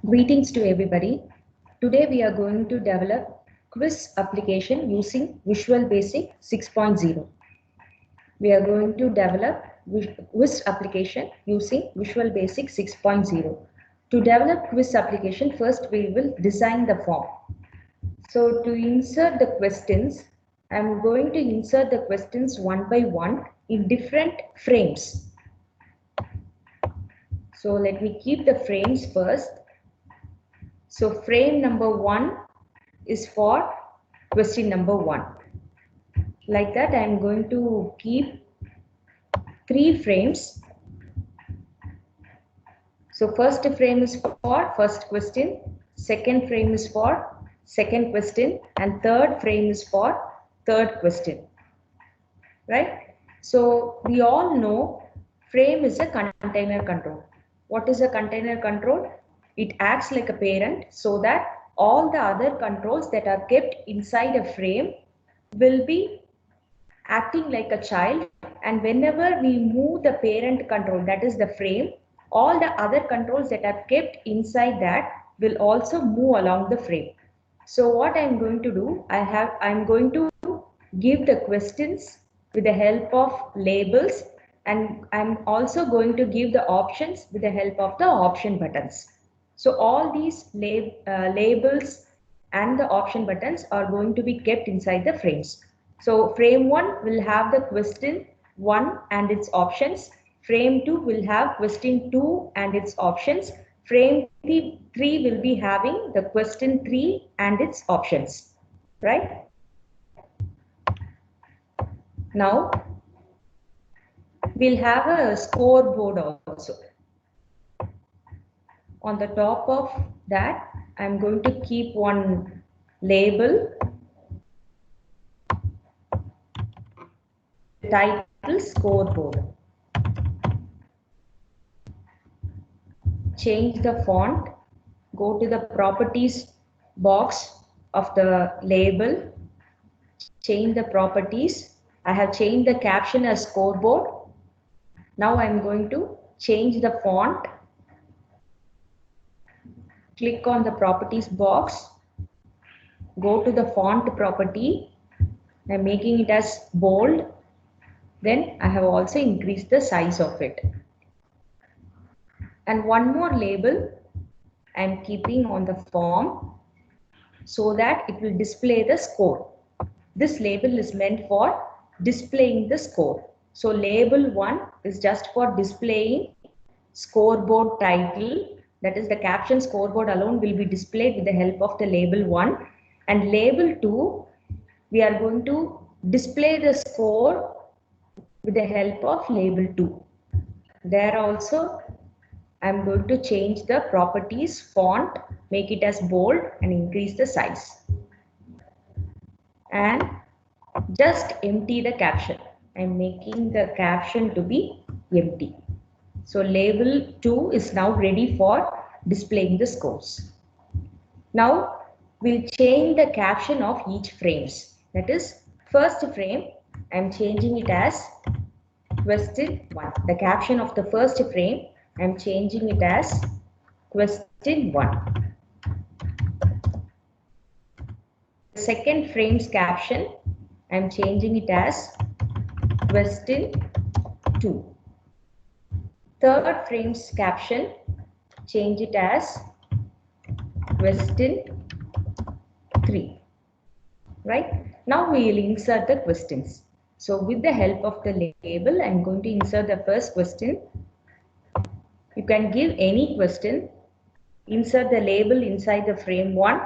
Greetings to everybody. Today we are going to develop quiz application using Visual Basic 6.0. We are going to develop quiz application using Visual Basic 6.0. To develop quiz application, first we will design the form. So to insert the questions, I am going to insert the questions one by one in different frames. So let me keep the frames first. So frame number 1 is for question number 1. Like that, I am going to keep 3 frames. So first frame is for first question, second frame is for second question, and third frame is for third question. Right? So we all know frame is a container control. What is a container control? It acts like a parent so that all the other controls that are kept inside a frame will be acting like a child, and whenever we move the parent control, that is the frame, all the other controls that are kept inside that will also move along the frame. So what I am going to do, I am going to give the questions with the help of labels, and I'm also going to give the options with the help of the option buttons. So all these labels and the option buttons are going to be kept inside the frames. So frame 1 will have the question 1 and its options. Frame 2 will have question 2 and its options. Frame 3 will be having the question 3 and its options. Right? Now, we'll have a scoreboard also. On the top of that, I'm going to keep one label, title scoreboard. Change the font, go to the properties box of the label, change the properties. I have changed the caption as scoreboard. Now I'm going to change the font. Click on the properties box, go to the font property. I'm making it as bold. Then I have also increased the size of it. And one more label I'm keeping on the form so that it will display the score. This label is meant for displaying the score. So label 1 is just for displaying scoreboard title. That is, the caption scoreboard alone will be displayed with the help of the label 1. And label 2, we are going to display the score with the help of label 2. There also, I'm going to change the properties font, make it as bold and increase the size. And just empty the caption. I'm making the caption to be empty. So label 2 is now ready for displaying the scores. Now we'll change the caption of each frames. That is, first frame, I'm changing it as question 1. The caption of the first frame, I'm changing it as question 1. The second frame's caption, I'm changing it as question 2. Third frame's caption, change it as question 3. Right? Now we will insert the questions. So with the help of the label, I'm going to insert the first question. You can give any question, insert the label inside the frame 1,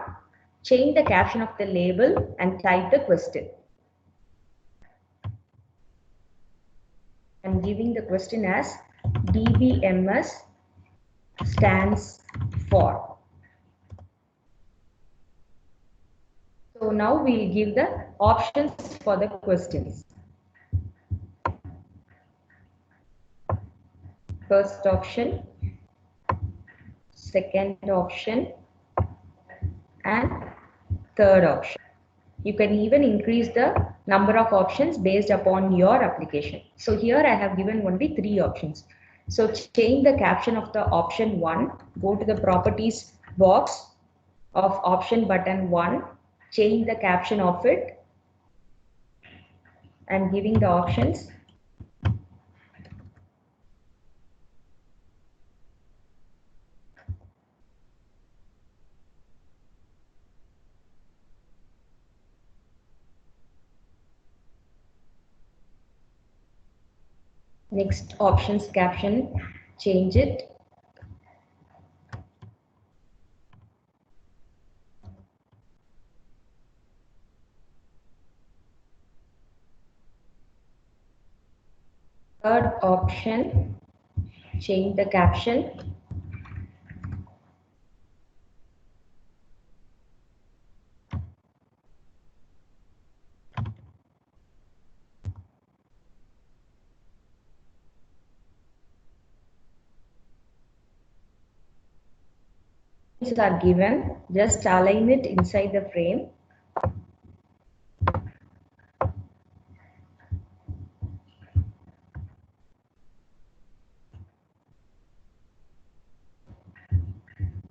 change the caption of the label and type the question. I'm giving the question as DBMS stands for. So now we'll give the options for the questions. First option, second option, and third option. You can even increase the number of options based upon your application. So here I have given only 3 options. So change the caption of the option 1, go to the properties box of option button 1, change the caption of it and giving the options. Next options caption, change it. Third option, change the caption. Are given, just align it inside the frame.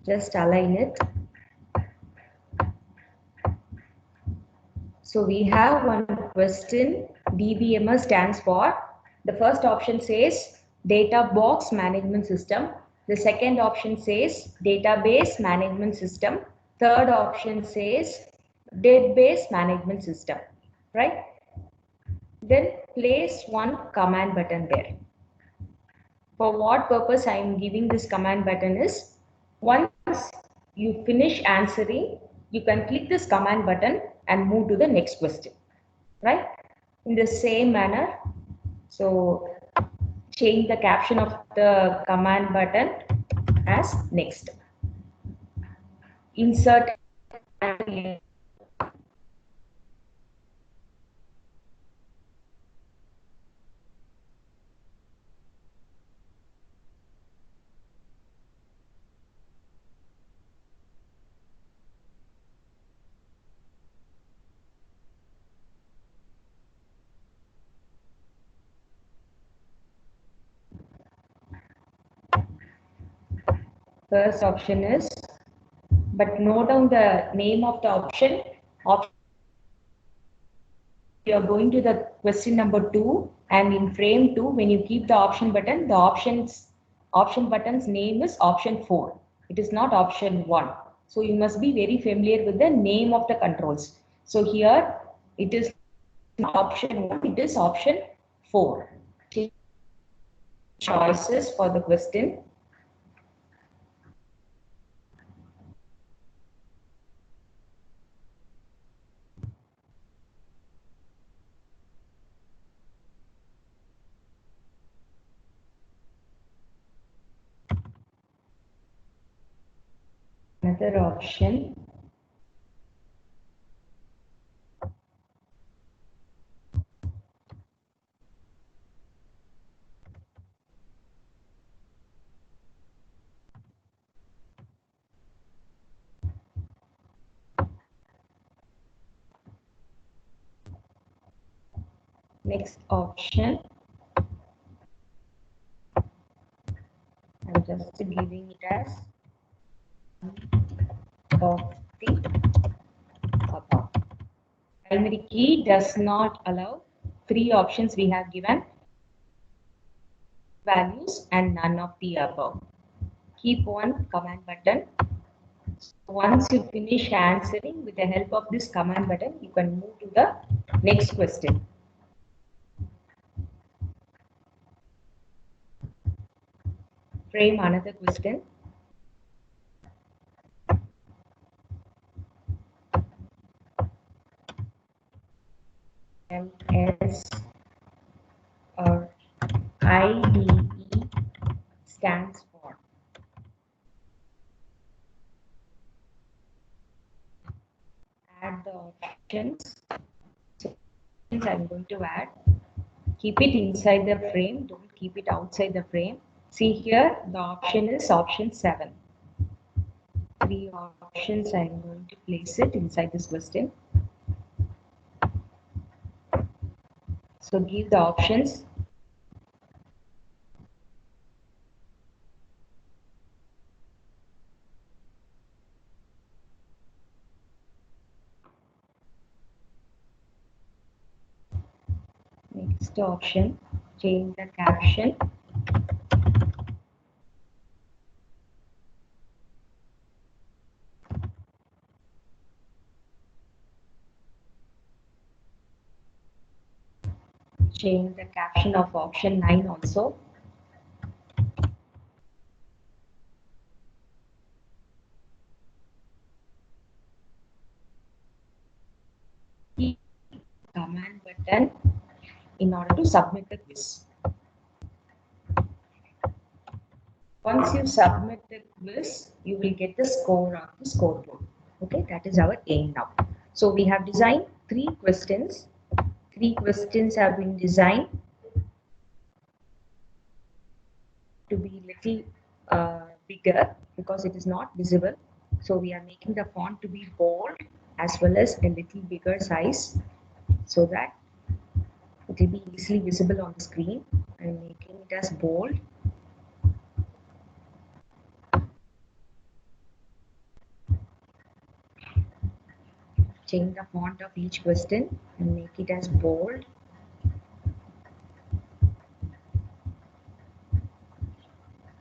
Just align it. So we have one question. DBMS stands for, the first option says data box management system. The second option says database management system. Third option says database management system, right? Then place one command button there. For what purpose I am giving this command button is, once you finish answering, you can click this command button and move to the next question, right? In the same manner, so change the caption of the command button as next. Insert first option is, but note down the name of the option. You are going to the question number 2, and in frame 2, when you keep the option button, the option button's name is option 4. It is not option 1. So you must be very familiar with the name of the controls. So here it is option 1, it is option 4. Choices for the question. Another option. Next option. I'm just giving it as of the above. Primary key does not allow 3 options we have given, values and none of the above. Keep one command button. Once you finish answering with the help of this command button, you can move to the next question. Frame another question. MS or IDE stands for. Add the options. So I'm going to add. Keep it inside the frame. Don't keep it outside the frame. See here, the option is option 7. 3 options. I'm going to place it inside this question. So give the options. First option, change the caption. Change the caption of option 9 also. Command button in order to submit the quiz. Once you submit the quiz, you will get the score of the scoreboard. Okay, that is our aim now. So we have designed 3 questions. 3 questions have been designed to be little bigger because it is not visible. So we are making the font to be bold as well as a little bigger size so that it will be easily visible on the screen. I'm making it as bold. Change the font of each question and make it as bold.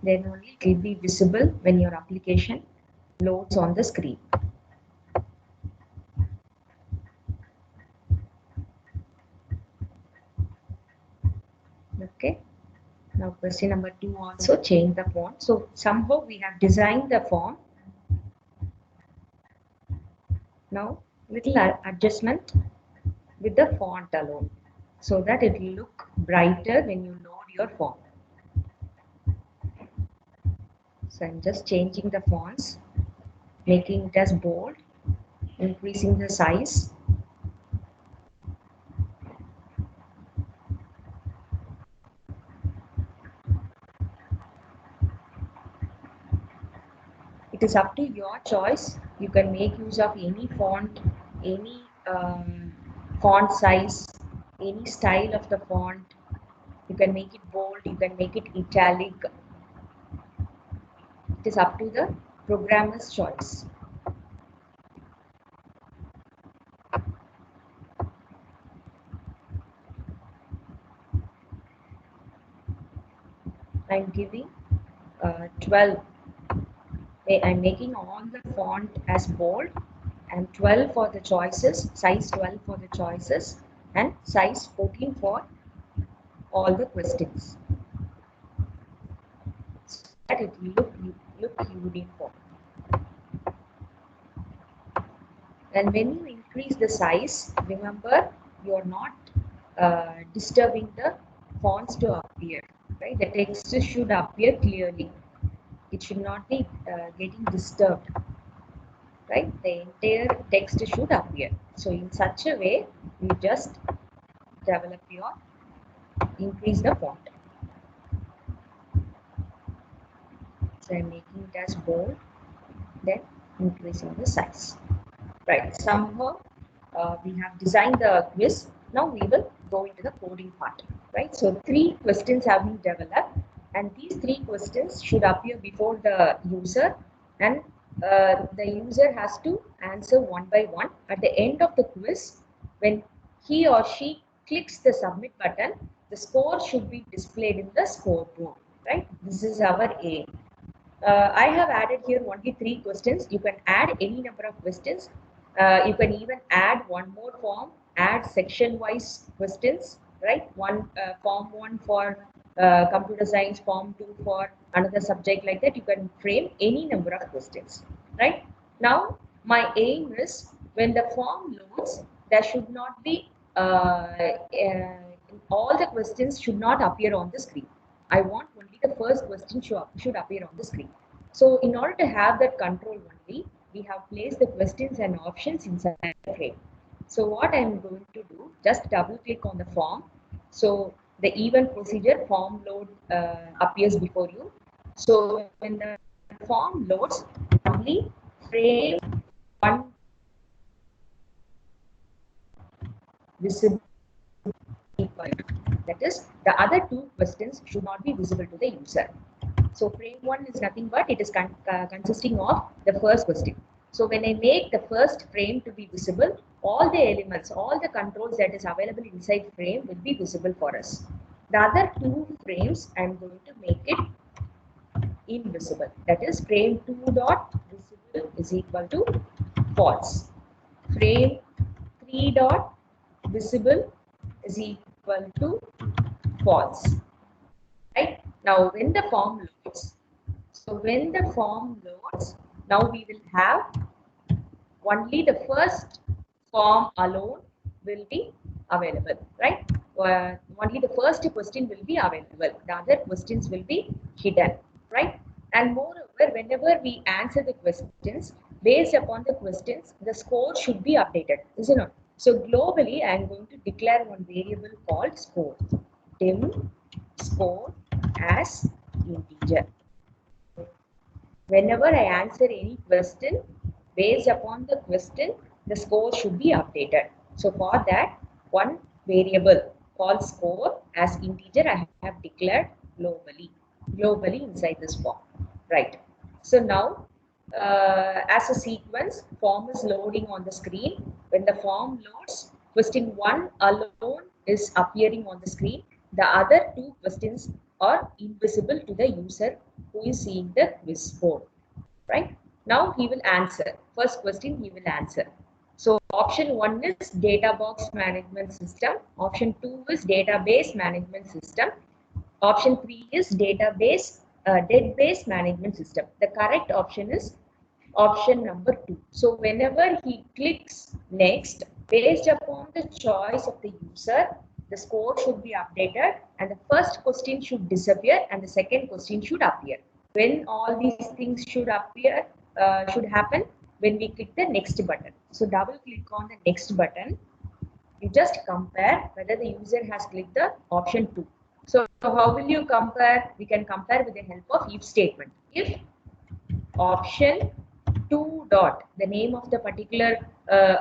Then only it will be visible when your application loads on the screen. Okay. Now question number 2 also change the font. So somehow we have designed the form. Now little adjustment with the font alone so that it will look brighter when you load your form. So I'm just changing the fonts, making it as bold, increasing the size. It is up to your choice. You can make use of any font, any font size, any style of the font. You can make it bold, you can make it italic. It is up to the programmer's choice. I'm giving 12. I'm making all the font as bold and 12 for the choices, size 12 for the choices and size 14 for all the questions. So that it will look uniform. And when you increase the size, remember you are not disturbing the fonts to appear. Right? The text should appear clearly. It should not be getting disturbed. Right? The entire text should appear. So in such a way, you just develop your increase the font. So I'm making it as bold, then increasing the size. Right. Somehow we have designed the quiz. Now we will go into the coding part. Right. So 3 questions have been developed, and these 3 questions should appear before the user, and the user has to answer one by one. At the end of the quiz, when he or she clicks the submit button, the score should be displayed in the scoreboard. Right. This is our aim. I have added here only 3 questions. You can add any number of questions. You can even add one more form, add section-wise questions, right? Form 1 for computer science, form 2 for another subject like that. You can frame any number of questions, right? Now, my aim is when the form loads, there should not be, all the questions should not appear on the screen. I want only the first question should appear on the screen. So in order to have that control only, we have placed the questions and options inside the frame. So what I'm going to do, just double click on the form. So the event procedure form load appears before you. So when the form loads, only frame 1 visible. That is, the other 2 questions should not be visible to the user. So frame 1 is nothing but it is consisting of the first question. So when I make the first frame to be visible, all the elements, all the controls that is available inside frame will be visible for us. The other two frames, I am going to make it invisible. That is frame 2 dot visible is equal to false. Frame 3 dot visible is equal to false. Right? Now when the form loads, so when the form loads, now we will have only the first form alone will be available, right? Only the first question will be available. The other questions will be hidden, right? And moreover, whenever we answer the questions, based upon the questions, the score should be updated, isn't it? So globally, I am going to declare one variable called score. Dim score as integer. Whenever I answer any question, based upon the question, the score should be updated. So for that, one variable called score as integer I have declared globally inside this form. Right. So now, as a sequence, form is loading on the screen. When the form loads, question 1 alone is appearing on the screen. The other two questions are invisible to the user who is seeing the quiz board. Right? Now he will answer. First question he will answer. So option 1 is data box management system. Option 2 is database management system. Option 3 is database management system. The correct option is option number 2. So whenever he clicks next, based upon the choice of the user, the score should be updated and the first question should disappear and the second question should appear. When all these things should appear, should happen when we click the next button. So double click on the next button. You just compare whether the user has clicked the option 2. So how will you compare? We can compare with the help of if statement. If option 2 dot, the name of the particular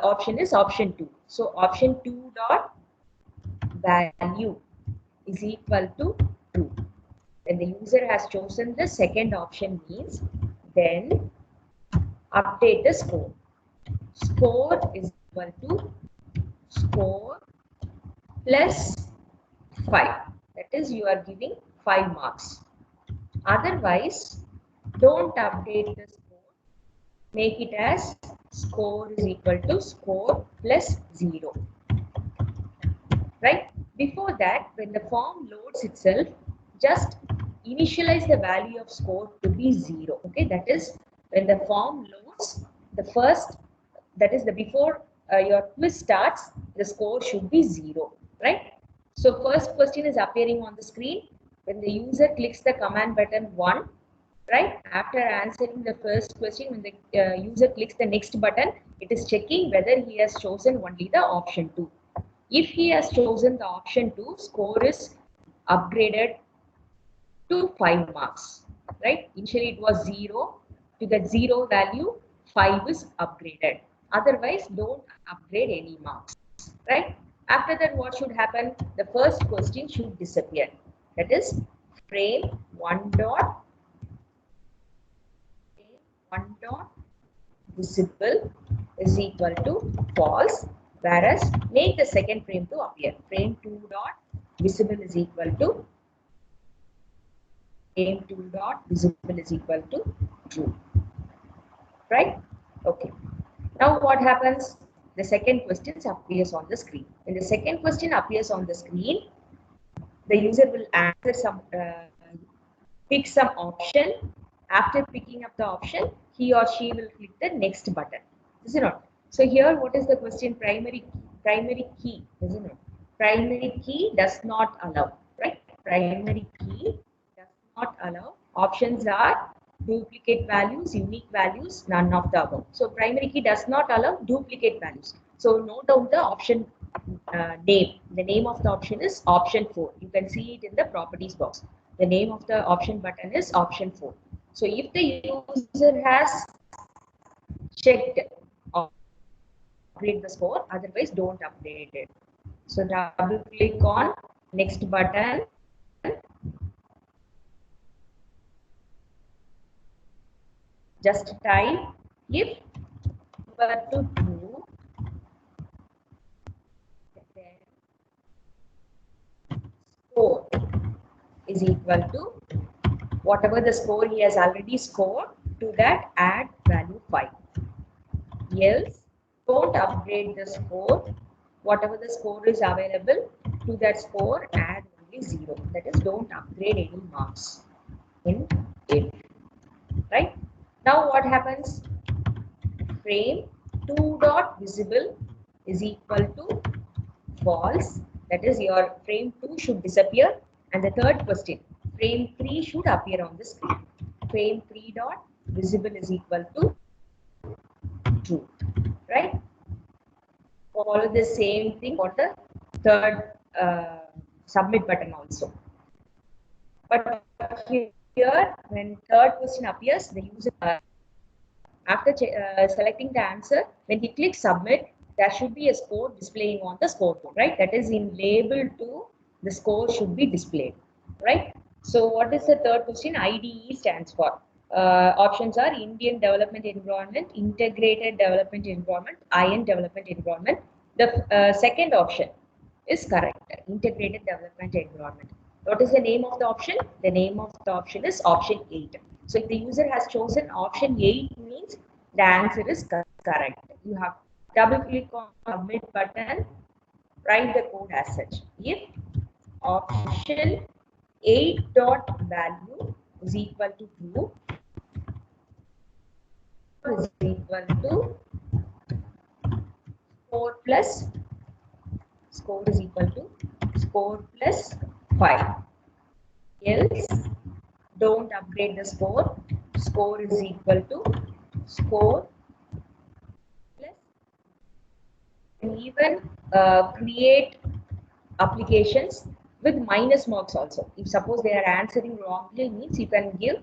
option is option 2. So option 2 dot value is equal to true. When the user has chosen the second option means, then update the score. Score is equal to score plus 5. That is, you are giving 5 marks. Otherwise, don't update the score. Make it as score is equal to score plus 0. Right? Before that, when the form loads itself, just initialize the value of score to be 0. Okay, that is when the form loads, the first, that is the before your quiz starts, the score should be 0. Right? So first question is appearing on the screen. When the user clicks the command button 1, right? After answering the first question, when the user clicks the next button, it is checking whether he has chosen only the option 2. If he has chosen the option 2, score is upgraded to 5 marks, right? Initially it was 0. To that 0 value, 5 is upgraded. Otherwise, don't upgrade any marks, right? After that, what should happen? The first question should disappear. That is, frame 1 dot visible is equal to false, whereas make the second frame to appear. Frame 2 dot visible is equal to frame 2 dot visible is equal to true. Right? Okay. Now what happens? The second question appears on the screen. When the second question appears on the screen, the user will answer some, pick some option. After picking up the option, he or she will click the next button. Is it not? So here, what is the question? Primary key, isn't it? Primary key does not allow, right? Primary key does not allow. Options are duplicate values, unique values, none of the above. So primary key does not allow duplicate values. So note down the option name. The name of the option is option 4. You can see it in the properties box. The name of the option button is option 4. So if the user has checked upgrade the score, otherwise don't update it. So double click on next button. Just type if equal to true, then score is equal to whatever the score he has already scored, to that add value 5. Else, don't upgrade the score. Whatever the score is available, to that score add only 0. That is, don't upgrade any marks in it. Right? Now what happens? Frame 2 dot visible is equal to false. That is, your frame 2 should disappear. And the third question, frame 3 should appear on the screen. Frame 3 dot visible is equal to true. Right? Follow the same thing for the third submit button also. But here, when third question appears, the user, after selecting the answer, when he clicks submit, there should be a score displaying on the scoreboard, right? That is, in label 2, the score should be displayed, right? So what is the third question? IDE stands for. Options are Indian Development Environment, Integrated Development Environment, IN Development Environment. The second option is correct, Integrated Development Environment. What is the name of the option? The name of the option is option 8. So if the user has chosen option 8, means the answer is correct. You have double click on submit button, write the code as such. If option 8 dot value is equal to true, is equal to score is equal to score plus 5. Else, don't upgrade the score. Score is equal to score plus. And even create applications with minus marks also. If suppose they are answering wrongly, means you can give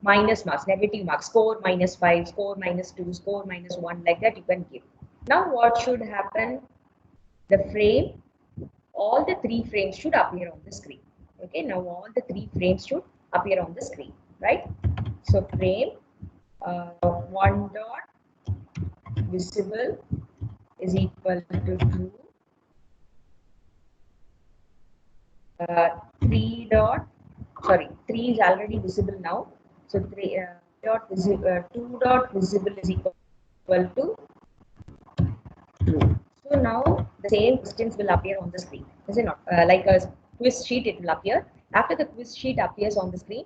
minus marks, negative marks, score -5, score -2, score -1, like that you can give. Now what should happen? The frame, all the 3 frames should appear on the screen. Okay, now all the 3 frames should appear on the screen, right? So frame 1 dot visible is equal to true. 3 is already visible now. So 2 dot visible is equal to true. So now the same questions will appear on the screen, is it not? Like a quiz sheet, it will appear. After the quiz sheet appears on the screen,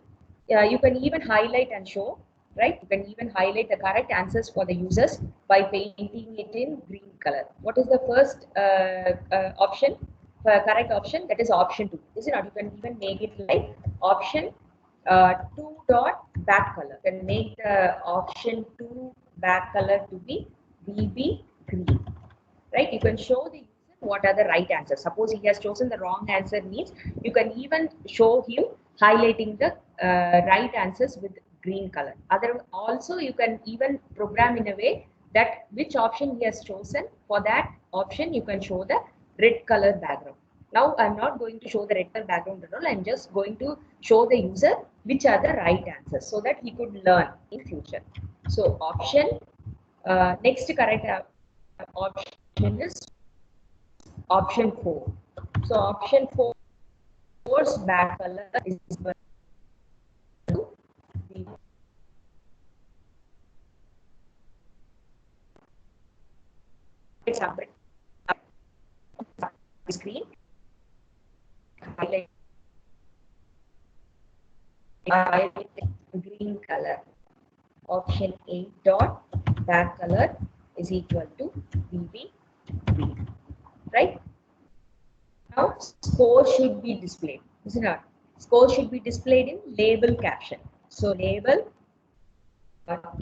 you can even highlight and show, right? You can even highlight the correct answers for the users by painting it in green color. What is the first option? Correct option, that is option 2. Is it not? You can even make it like option 2 dot back color. You can make the option 2 back color to be BB green. Right? You can show the user what are the right answers. Suppose he has chosen the wrong answer, means you can even show him highlighting the right answers with green color. Also, you can even program in a way that which option he has chosen, for that option you can show the red color background. Now I'm not going to show the red color background at all. I'm just going to show the user which are the right answers, so that he could learn in future. So option next correct option is option 4. So option 4's back color is equal to the screen. Highlight green color. Option 8 dot back color is equal to BB green. Right? Now score should be displayed. Is it not? Score should be displayed in label caption. So label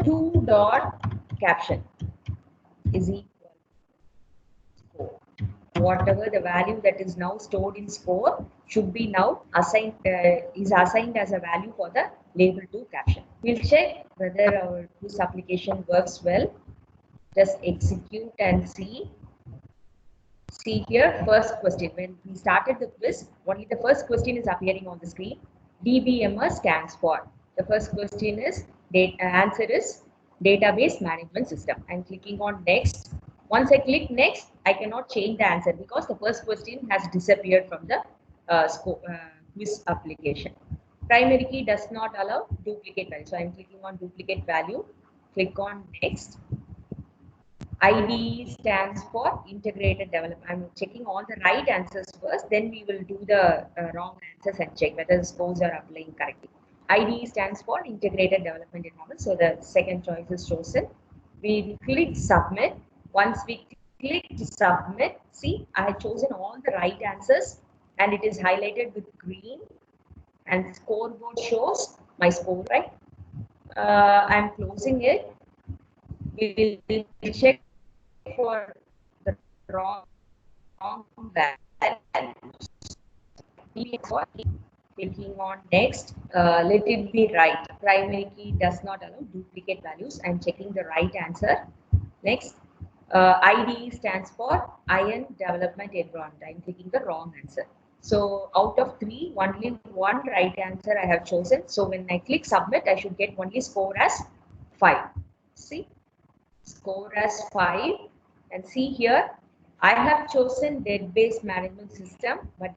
2 dot caption is equal to score. Whatever the value that is now stored in score should be now assigned is assigned as a value for the label 2 caption. We'll check whether our quiz application works well. Just execute and see. See here, first question. When we started the quiz, only the first question is appearing on the screen. DBMS stands for. The first question is, answer is database management system. I'm clicking on next. Once I click next, I cannot change the answer because the first question has disappeared from the quiz application. Primary key does not allow duplicate value. So I'm clicking on duplicate value. Click on next. IDE stands for integrated development. I'm checking all the right answers first, then we will do the wrong answers and check whether the scores are applying correctly. IDE stands for integrated development environment. So the second choice is chosen. We click submit. Once we click submit, see, I have chosen all the right answers and it is highlighted with green and scoreboard shows my score, right? I'm closing it. We will check for the wrong values. Clicking on next, let it be right. Primary key does not allow duplicate values. I'm checking the right answer. Next, IDE stands for Iron Development Environment. I'm clicking the wrong answer. So out of 3, only 1 right answer I have chosen. So when I click submit, I should get only score as 5. See, score as 5. And see here, I have chosen database management system, but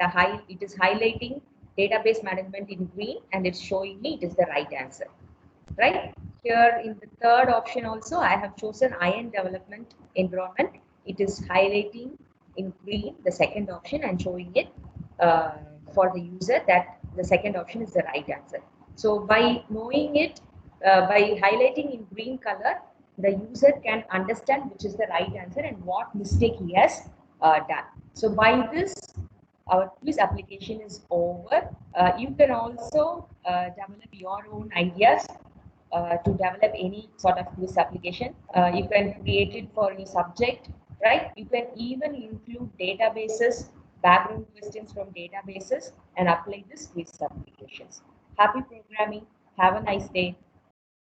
it is highlighting database management in green and it's showing me it is the right answer. Right here in the third option also, I have chosen iron development environment. It is highlighting in green the second option and showing it for the user that the second option is the right answer. So by knowing it, by highlighting in green color, the user can understand which is the right answer and what mistake he has done. So by this, our quiz application is over. You can also develop your own ideas to develop any sort of quiz application. You can create it for your subject, right? You can even include databases, background questions from databases, and apply this quiz applications. Happy programming. Have a nice day.